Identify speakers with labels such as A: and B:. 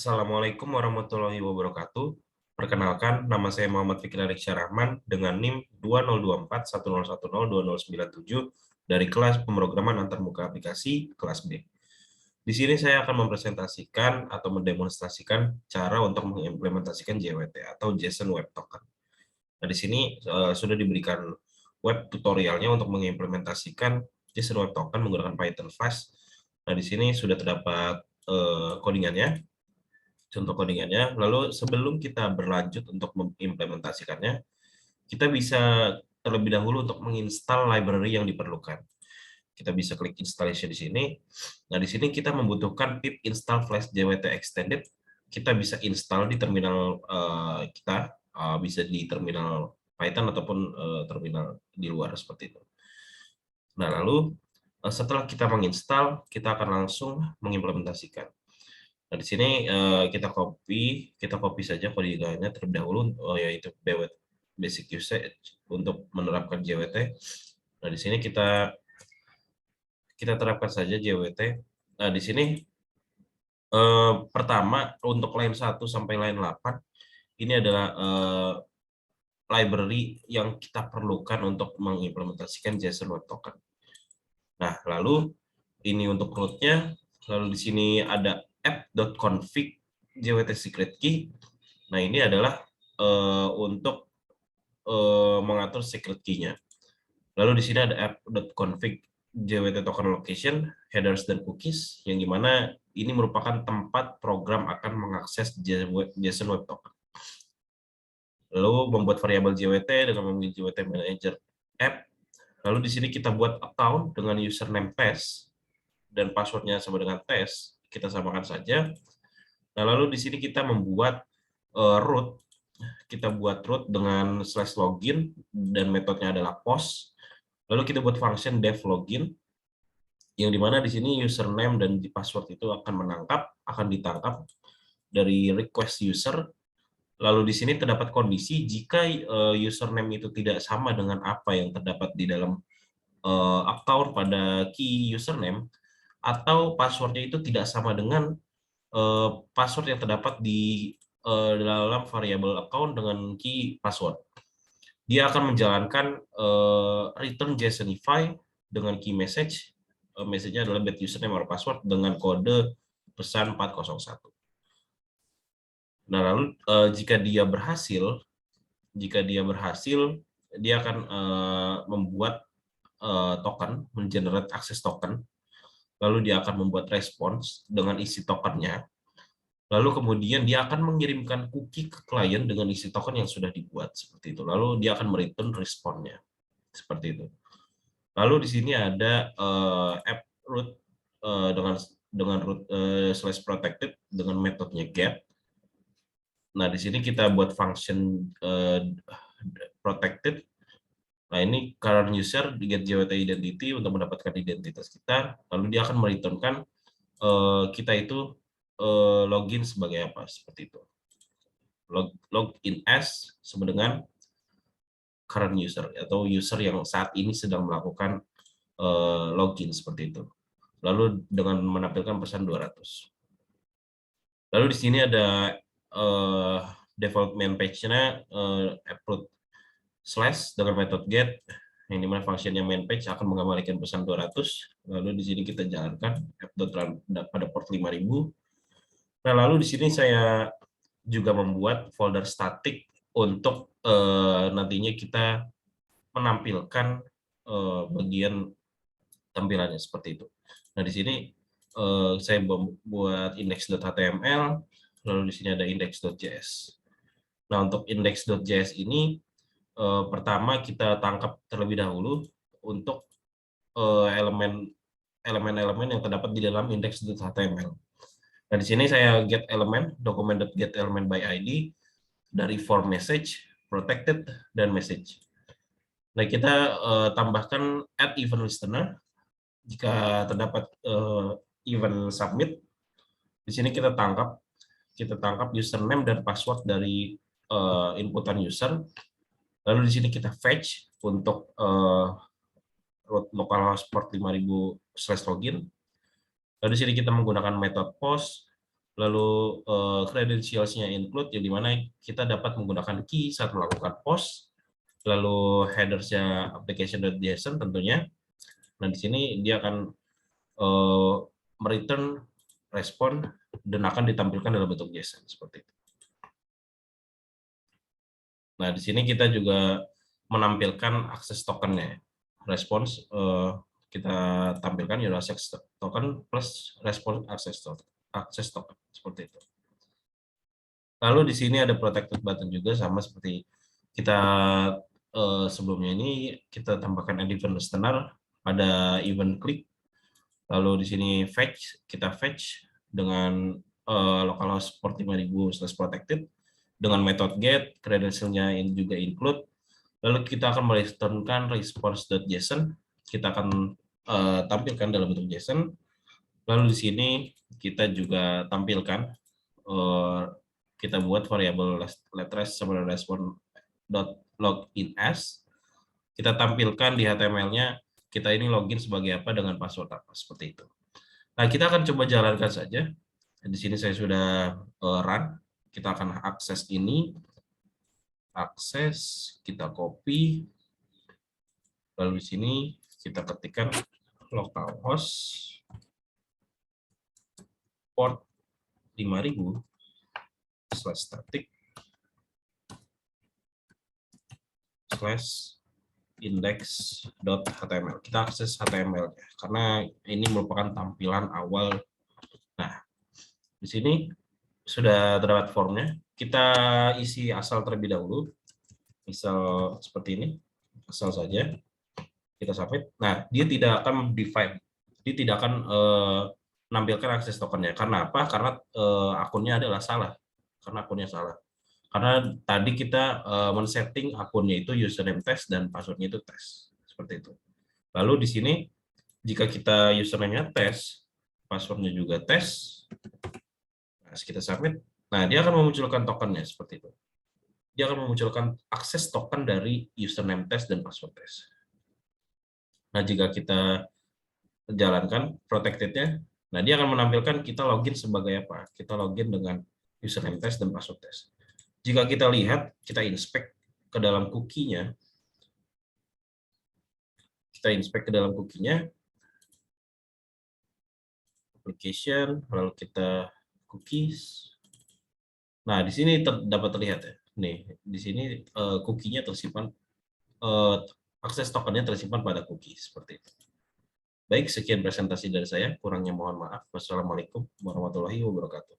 A: Assalamualaikum warahmatullahi wabarakatuh. Perkenalkan, nama saya Muhammad Fikri Ariksya Rahman dengan NIM 202410102097 dari kelas pemrograman antarmuka aplikasi kelas B. Di sini saya akan mempresentasikan atau mendemonstrasikan cara untuk mengimplementasikan JWT atau JSON Web Token. Nah, di sini sudah diberikan web tutorialnya untuk mengimplementasikan JSON Web Token menggunakan Python Flash. Nah, di sini sudah terdapat codingannya, contoh codingannya. Lalu sebelum kita berlanjut untuk mengimplementasikannya, kita bisa terlebih dahulu untuk menginstal library yang diperlukan. Kita bisa klik installation di sini. Nah, di sini kita membutuhkan pip install flash jwt extended. Kita bisa install di terminal kita, bisa di terminal Python ataupun terminal di luar seperti itu. Nah, lalu setelah kita menginstal, kita akan langsung mengimplementasikan. Nah, di sini kita copy saja codingannya terlebih dahulu, yaitu basic usage untuk menerapkan JWT. Nah, di sini kita terapkan saja JWT. Nah, di sini pertama untuk line 1 sampai line 8 ini adalah library yang kita perlukan untuk mengimplementasikan JSON Web Token. Nah, lalu ini untuk root-nya, lalu di sini ada app.config JWT secret key. Nah, ini adalah untuk mengatur secret key-nya. Lalu di sini ada app.config JWT token location, headers dan cookies, yang dimana ini merupakan tempat program akan mengakses JSON Web Token. Lalu membuat variabel JWT dengan memilih JWT Manager App. Lalu di sini kita buat account dengan username test dan passwordnya sama dengan test, kita samakan saja. Nah, lalu di sini kita membuat root, kita buat root dengan /login dan metodenya adalah post. Lalu kita buat function dev login, yang dimana di sini username dan password itu akan ditangkap dari request user. Lalu di sini terdapat kondisi jika username itu tidak sama dengan apa yang terdapat di dalam account pada key username, atau passwordnya itu tidak sama dengan password yang terdapat di dalam variabel account dengan key password. Dia akan menjalankan return JSONify dengan key message. Message-nya adalah bad username or password dengan kode pesan 401. Nah, lalu jika dia berhasil, dia akan membuat token, mengenerate akses token. Lalu dia akan membuat respons dengan isi tokennya. Lalu kemudian dia akan mengirimkan cookie ke klien dengan isi token yang sudah dibuat seperti itu. Lalu dia akan mereturn responnya seperti itu. Lalu di sini ada app root dengan root /protected dengan metodenya get. Nah, di sini kita buat function protected. Nah, ini current user get JWT identity untuk mendapatkan identitas kita. Lalu dia akan mereturnkan kita itu login sebagai apa seperti itu. Login as sama dengan current user atau user yang saat ini sedang melakukan login seperti itu. Lalu dengan menampilkan pesan 200. Lalu di sini ada default main page-nya upload slash dengan metode get, yang dimana fungsinya main page akan mengembalikan pesan 200. Lalu di sini kita jalankan app.run pada port 5000. Nah, lalu di sini saya juga membuat folder static untuk nantinya kita menampilkan bagian tampilannya seperti itu. Nah, di sini saya buat index.html, lalu di sini ada index.js. Nah, untuk index.js ini pertama kita tangkap terlebih dahulu untuk elemen-elemen yang terdapat di dalam index.html. Nah, di sini saya get element, document.get element by ID dari form message, protected, dan message. Nah, kita tambahkan add event listener jika terdapat event submit. Di sini kita tangkap username dan password dari inputan user. Lalu di sini kita fetch untuk root localhost port 5000/login. Lalu di sini kita menggunakan metode post. Lalu credentials-nya include, yang dimana kita dapat menggunakan key saat melakukan post. Lalu headers-nya application.json tentunya. Nah, di sini dia akan mereturn respon dan akan ditampilkan dalam bentuk JSON seperti itu. Nah, di sini kita juga menampilkan akses tokennya. Response kita tampilkan ya akses token plus response akses token seperti itu. Lalu di sini ada protected button juga, sama seperti kita sebelumnya. Ini kita tambahkan event listener, ada event click. Lalu di sini fetch, kita fetch dengan localhost port 5000/protected dengan metode get, credentialnya juga include. Lalu kita akan mereturnkan response.json, kita akan tampilkan dalam bentuk JSON. Lalu di sini kita juga tampilkan, kita buat variabel letress sama respon.login as. Kita tampilkan di HTML-nya, kita ini login sebagai apa dengan password apa, seperti itu. Nah, kita akan coba jalankan saja. Di sini saya sudah run. Kita akan akses ini, akses, kita copy, lalu di sini kita ketikkan localhost port 5000/static /index.html. Kita akses HTML karena ini merupakan tampilan awal. Nah, di sini sudah terdapat formnya. Kita isi asal terlebih dahulu, misal seperti ini, asal saja. Kita submit. Nah, dia tidak akan define, dia tidak akan menampilkan akses tokennya. Karena apa? Karena akunnya adalah salah. Karena akunnya salah. Karena tadi kita men-setting akunnya itu username test dan passwordnya itu tes. Seperti itu. Lalu di sini, jika kita username-nya tes, passwordnya juga tes, nah, kita submit. Nah, dia akan memunculkan tokennya seperti itu. Dia akan memunculkan akses token dari username test dan password test. Nah, jika kita jalankan protected-nya, nah dia akan menampilkan kita login sebagai apa? Kita login dengan username test dan password test. Jika kita lihat, kita inspect ke dalam cookie-nya, application, lalu kita cookies. Nah, di sini dapat terlihat ya. Nih, di sini cookie-nya tersimpan, akses tokennya tersimpan pada cookie seperti itu. Baik, sekian presentasi dari saya. Kurangnya mohon maaf. Wassalamualaikum warahmatullahi wabarakatuh.